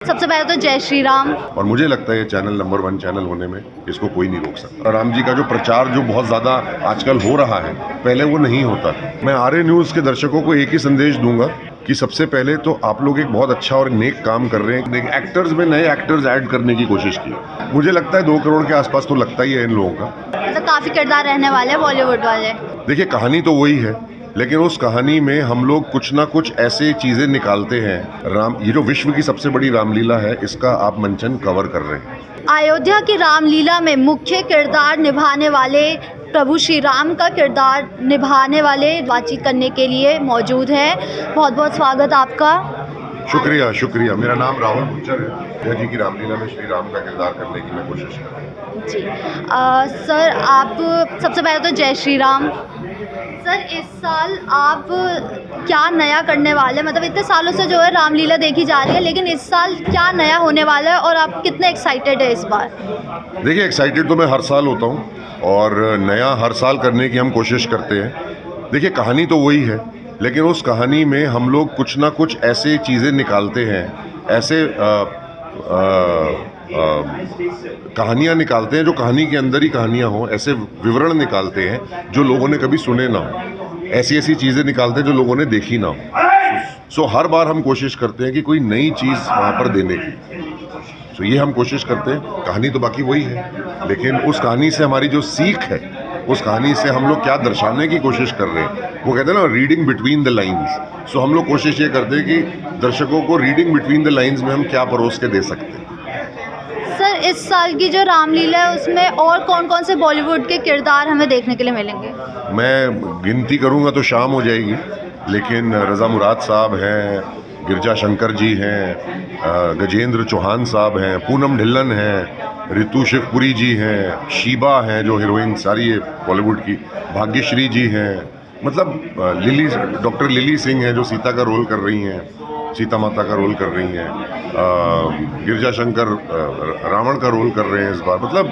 सबसे पहले तो जय श्री राम। और मुझे लगता है ये चैनल नंबर 1 चैनल होने में इसको कोई नहीं रोक सकता। राम जी का जो प्रचार जो बहुत ज़्यादा आजकल हो रहा है, पहले वो नहीं होता था। मैं आर्य न्यूज़ के दर्शकों को एक ही संदेश दूंगा कि सबसे पहले तो आप लोग एक बहुत अच्छा और नेक काम कर रहे हैं। एक्टर्स में नए एक्टर्स ऐड करने की कोशिश की। मुझे लगता है 2 करोड़ के आसपास तो लगता ही है इन लोगों का। मतलब काफी किरदार रहने वाले हैं बॉलीवुड वाले। देखिए, कहानी तो वही है, लेकिन उस कहानी में हम लोग कुछ ना कुछ ऐसे चीजें निकालते हैं। राम, ये जो विश्व की सबसे बड़ी रामलीला है, इसका आप मंचन कवर कर रहे हैं। अयोध्या की रामलीला में मुख्य किरदार निभाने वाले प्रभु श्री राम का किरदार निभाने वाले बातचीत करने के लिए मौजूद है। बहुत बहुत स्वागत आपका। शुक्रिया शुक्रिया। मेरा नाम राहुल गुज्जर है। अयोध्या जी की रामलीला में श्री राम का किरदार करने की मैं कोशिश कर रहा हूँ। जी सर, आप सबसे पहले तो जय श्री राम। सर, इस साल आप क्या नया करने वाले हैं? मतलब इतने सालों से जो है रामलीला देखी जा रही है, लेकिन इस साल क्या नया होने वाला है और आप कितने एक्साइटेड है इस बार? देखिए, एक्साइटेड तो मैं हर साल होता हूँ और नया हर साल करने की हम कोशिश करते हैं। देखिए, कहानी तो वही है, लेकिन उस कहानी में हम लोग कुछ ना कुछ ऐसे चीज़ें निकालते हैं, ऐसे कहानियाँ निकालते हैं जो कहानी के अंदर ही कहानियाँ हों, ऐसे विवरण निकालते हैं जो लोगों ने कभी सुने ना हो, ऐसी ऐसी चीज़ें निकालते हैं जो लोगों ने देखी ना हो। सो हर बार हम कोशिश करते हैं कि कोई नई चीज़ वहाँ पर देने की। सो ये हम कोशिश करते हैं। कहानी तो बाकी वही है, लेकिन उस कहानी से हमारी जो सीख है, उस कहानी से हम लोग क्या दर्शाने की कोशिश कर रहे हैं, वो कहते हैं ना, रीडिंग बिटवीन द लाइन्स। सो हम लोग कोशिश ये करते हैं कि दर्शकों को रीडिंग बिटवीन द लाइन्स में हम क्या परोस के दे सकते हैं। सर, इस साल की जो रामलीला है उसमें और कौन कौन से बॉलीवुड के किरदार हमें देखने के लिए मिलेंगे? मैं गिनती करूँगा तो शाम हो जाएगी, लेकिन रज़ा मुराद साहब हैं, गिरजा शंकर जी हैं, गजेंद्र चौहान साहब हैं, पूनम ढिल्लन हैं, रितु शिवपुरी जी हैं, शीबा हैं जो हीरोइन सारी है बॉलीवुड की, भाग्यश्री जी हैं, मतलब डॉक्टर लिली सिंह हैं जो सीता का रोल कर रही हैं, सीता माता का रोल कर रही हैं, गिरजा शंकर रावण का रोल कर रहे हैं इस बार। मतलब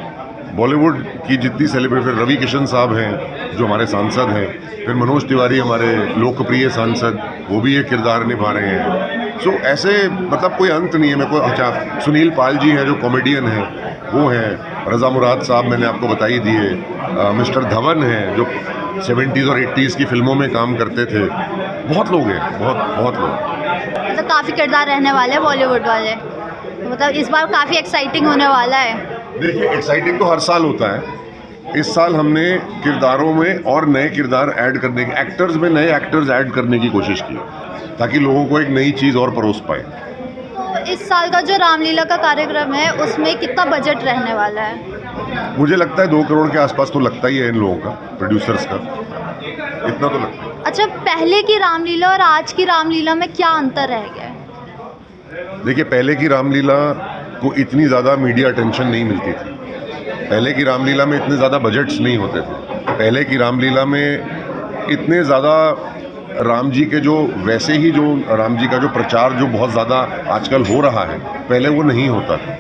बॉलीवुड की जितनी सेलिब्रिटी, रवि किशन साहब हैं जो हमारे सांसद हैं, फिर मनोज तिवारी हमारे लोकप्रिय सांसद, वो भी ये किरदार निभा रहे हैं। सो ऐसे मतलब कोई अंत नहीं है। मेरे को अच्छा, सुनील पाल जी हैं जो कॉमेडियन हैं, वो हैं, रज़ा मुराद साहब मैंने आपको बता ही दिए, मिस्टर धवन हैं जो 70s और 80s की फिल्मों में काम करते थे। बहुत लोग हैं, बहुत लोग। मतलब काफ़ी किरदार रहने वाले हैं बॉलीवुड वाले, तो मतलब इस बार काफ़ी एक्साइटिंग होने वाला है। देखिए, एक्साइटिंग तो हर साल होता है। इस साल हमने किरदारों में और नए किरदार ऐड करने की, एक्टर्स में नए एक्टर्स ऐड करने की कोशिश की, ताकि लोगों को एक नई चीज़ और परोस पाए। तो इस साल का जो रामलीला का कार्यक्रम है उसमें कितना बजट रहने वाला है? मुझे लगता है 2 करोड़ के आसपास तो लगता ही है इन लोगों का, प्रोड्यूसर्स का, इतना तो लगता है। अच्छा, पहले की रामलीला और आज की रामलीला में क्या अंतर रह गया है? देखिए, पहले की रामलीला को इतनी ज़्यादा मीडिया अटेंशन नहीं मिलती थी। पहले की रामलीला में इतने ज़्यादा बजट्स नहीं होते थे। पहले की रामलीला में इतने ज़्यादा राम जी के जो, वैसे ही जो राम जी का जो प्रचार जो बहुत ज़्यादा आजकल हो रहा है, पहले वो नहीं होता था।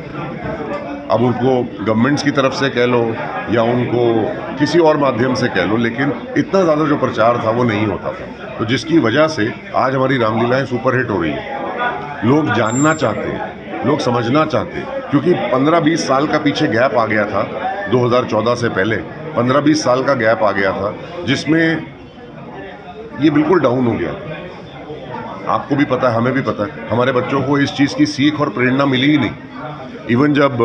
अब उनको गवर्नमेंट्स की तरफ से कह लो या उनको किसी और माध्यम से कह लो, लेकिन इतना ज़्यादा जो प्रचार था वो नहीं होता था। तो जिसकी वजह से आज हमारी रामलीलाएँ सुपरहिट हो रही हैं। लोग जानना चाहते हैं, लोग समझना चाहते हैं, क्योंकि 15-20 साल का पीछे गैप आ गया था। 2014 से पहले 15-20 साल का गैप आ गया था, जिसमें ये बिल्कुल डाउन हो गया। आपको भी पता है, हमें भी पता है, हमारे बच्चों को इस चीज़ की सीख और प्रेरणा मिली ही नहीं। इवन जब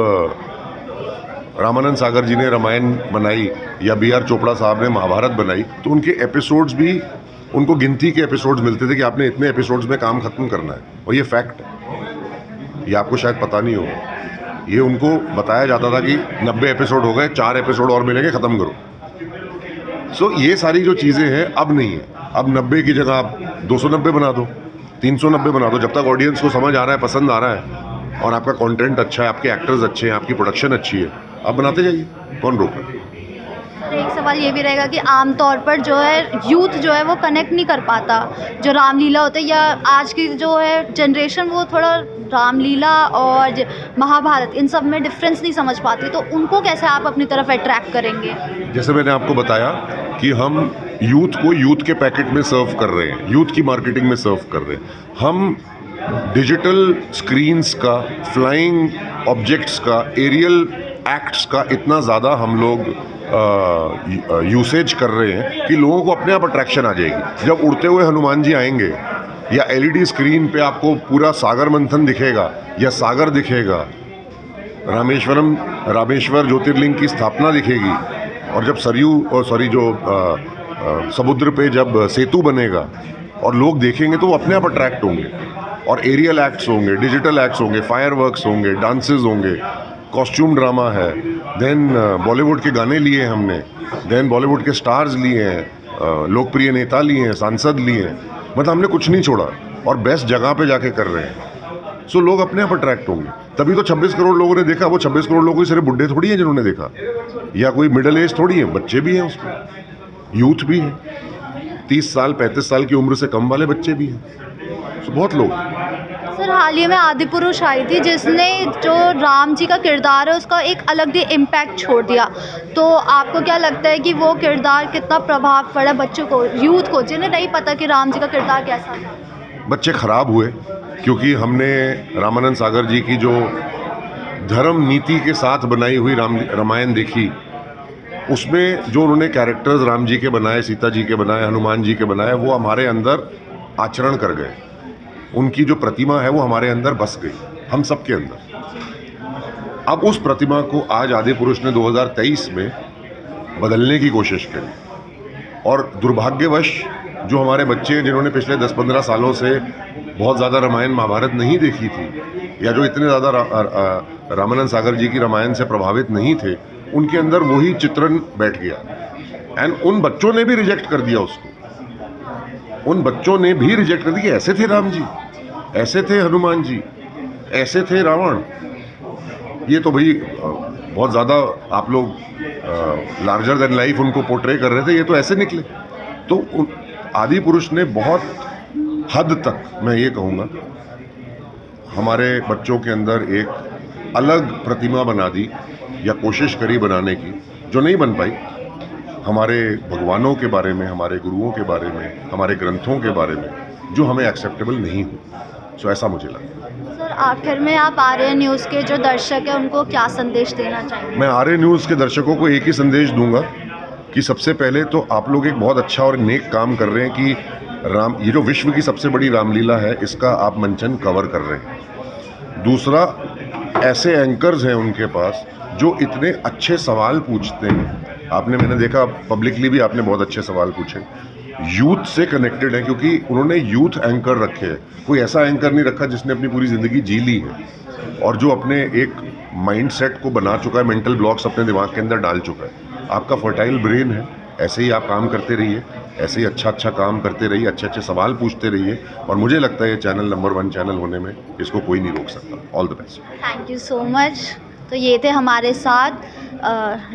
रामानंद सागर जी ने रामायण बनाई या BR चोपड़ा साहब ने महाभारत बनाई, तो उनके एपिसोड्स भी, उनको गिनती के एपिसोड्स मिलते थे कि आपने इतने एपिसोड्स में काम खत्म करना है, और ये फैक्ट है। ये आपको शायद पता नहीं होगा। ये उनको बताया जाता था कि 90 एपिसोड हो गए, 4 एपिसोड और मिलेंगे, ख़त्म करो। सो ये सारी जो चीज़ें हैं अब नहीं है। अब 90 की जगह आप 290 बना दो, 390 बना दो। जब तक ऑडियंस को समझ आ रहा है, पसंद आ रहा है और आपका कंटेंट अच्छा है, आपके एक्टर्स अच्छे हैं, आपकी प्रोडक्शन अच्छी है, आप बनाते जाइए, कौन रोक रहा है। एक सवाल ये भी रहेगा कि आमतौर पर जो है यूथ जो है वो कनेक्ट नहीं कर पाता जो रामलीला होता है, या आज की जो है जनरेशन वो थोड़ा रामलीला और महाभारत इन सब में डिफरेंस नहीं समझ पाती, तो उनको कैसे आप अपनी तरफ अट्रैक्ट करेंगे? जैसे मैंने आपको बताया कि हम यूथ को यूथ के पैकेट में सर्व कर रहे हैं, यूथ की मार्केटिंग में सर्व कर रहे हैं। हम डिजिटल स्क्रीन्स का, फ्लाइंग ऑब्जेक्ट्स का, एरियल एक्ट्स का इतना ज़्यादा हम लोग यूसेज कर रहे हैं कि लोगों को अपने आप अट्रैक्शन आ जाएगी। जब उड़ते हुए हनुमान जी आएंगे या एलईडी स्क्रीन पे आपको पूरा सागर मंथन दिखेगा या सागर दिखेगा, रामेश्वर ज्योतिर्लिंग की स्थापना दिखेगी, और जब समुद्र पे जब सेतु बनेगा और लोग देखेंगे तो वो अपने आप अट्रैक्ट होंगे। और एरियल एक्ट्स होंगे, डिजिटल एक्ट्स होंगे, फायरवर्क्स होंगे, डांसेस होंगे, कॉस्ट्यूम ड्रामा है, देन बॉलीवुड के गाने लिए हमने, देन बॉलीवुड के स्टार्स लिए हैं, लोकप्रिय नेता लिए हैं, सांसद लिए हैं, मतलब हमने कुछ नहीं छोड़ा और बेस्ट जगह पे जाके कर रहे हैं। सो लोग अपने आप अट्रैक्ट होंगे। तभी तो 26 करोड़ लोगों ने देखा। वो 26 करोड़ लोगों की सिर्फ बुढ़े थोड़ी हैं जिन्होंने देखा, या कोई मिडिल एज थोड़ी है, बच्चे भी हैं उसमें, यूथ भी है, 30 साल 35 साल की उम्र से कम वाले बच्चे भी हैं। सो बहुत लोग। सर हाल ही में आदिपुरुष आई थी जिसने जो राम जी का किरदार है उसका एक अलग ही इम्पैक्ट छोड़ दिया, तो आपको क्या लगता है कि वो किरदार कितना प्रभाव पड़ा बच्चों को, यूथ को, जिन्हें नहीं पता कि राम जी का किरदार कैसा है? बच्चे खराब हुए क्योंकि हमने रामानंद सागर जी की जो धर्म नीति के साथ बनाई हुई रामायण देखी, उसमें जो उन्होंने कैरेक्टर्स राम जी के बनाए, सीता जी के बनाए, हनुमान जी के बनाए, वो हमारे अंदर आचरण कर गए। उनकी जो प्रतिमा है वो हमारे अंदर बस गई, हम सब के अंदर। अब उस प्रतिमा को आज आदिपुरुष ने 2023 में बदलने की कोशिश करी, और दुर्भाग्यवश जो हमारे बच्चे हैं जिन्होंने पिछले 10-15 सालों से बहुत ज़्यादा रामायण महाभारत नहीं देखी थी, या जो इतने ज़्यादा रामानंद सागर जी की रामायण से प्रभावित नहीं थे, उनके अंदर वही चित्रण बैठ गया। एंड उन बच्चों ने भी रिजेक्ट कर दिया उसको। उन बच्चों ने भी रिजेक्ट कर दिया, ऐसे थे राम जी, ऐसे थे हनुमान जी, ऐसे थे रावण। ये तो भाई बहुत ज़्यादा आप लोग लार्जर देन लाइफ उनको पोर्ट्रे कर रहे थे, ये तो ऐसे निकले। तो आदिपुरुष ने बहुत हद तक, मैं ये कहूँगा, हमारे बच्चों के अंदर एक अलग प्रतिमा बना दी या कोशिश करी बनाने की, जो नहीं बन पाई। हमारे भगवानों के बारे में, हमारे गुरुओं के बारे में, हमारे ग्रंथों के बारे में जो हमें एक्सेप्टेबल नहीं हुई। सो ऐसा मुझे लगा। सर आखिर में आप आर्य न्यूज़ के जो दर्शक हैं उनको क्या संदेश देना चाहेंगे? मैं आर्य न्यूज़ के दर्शकों को एक ही संदेश दूंगा कि सबसे पहले तो आप लोग एक बहुत अच्छा और नेक काम कर रहे हैं कि ये जो विश्व की सबसे बड़ी रामलीला है, इसका आप मंचन कवर कर रहे हैं। दूसरा, ऐसे एंकर्स हैं उनके पास जो इतने अच्छे सवाल पूछते हैं। मैंने देखा पब्लिकली भी आपने बहुत अच्छे सवाल पूछे, यूथ से कनेक्टेड है, क्योंकि उन्होंने यूथ एंकर रखे हैं। कोई ऐसा एंकर नहीं रखा जिसने अपनी पूरी ज़िंदगी जी ली है और जो अपने एक माइंड सेट को बना चुका है, मेंटल ब्लॉक्स अपने दिमाग के अंदर डाल चुका है। आपका फर्टाइल ब्रेन है, ऐसे ही आप काम करते रहिए, ऐसे ही अच्छा काम करते रहिए, अच्छे सवाल पूछते रहिए, और मुझे लगता है ये चैनल नंबर 1 चैनल होने में इसको कोई नहीं रोक सकता। All the best. Thank you so much. तो ये थे हमारे साथ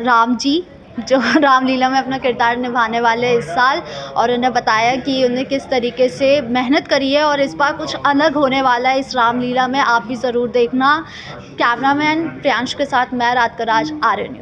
राम जी, जो रामलीला में अपना किरदार निभाने वाले हैं इस साल, और उन्हें बताया कि उन्हें किस तरीके से मेहनत करी है और इस बार कुछ अलग होने वाला है इस रामलीला में। आप भी ज़रूर देखना। कैमरामैन प्रियांश के साथ मैं रात का राज, आर्य न्यूज़।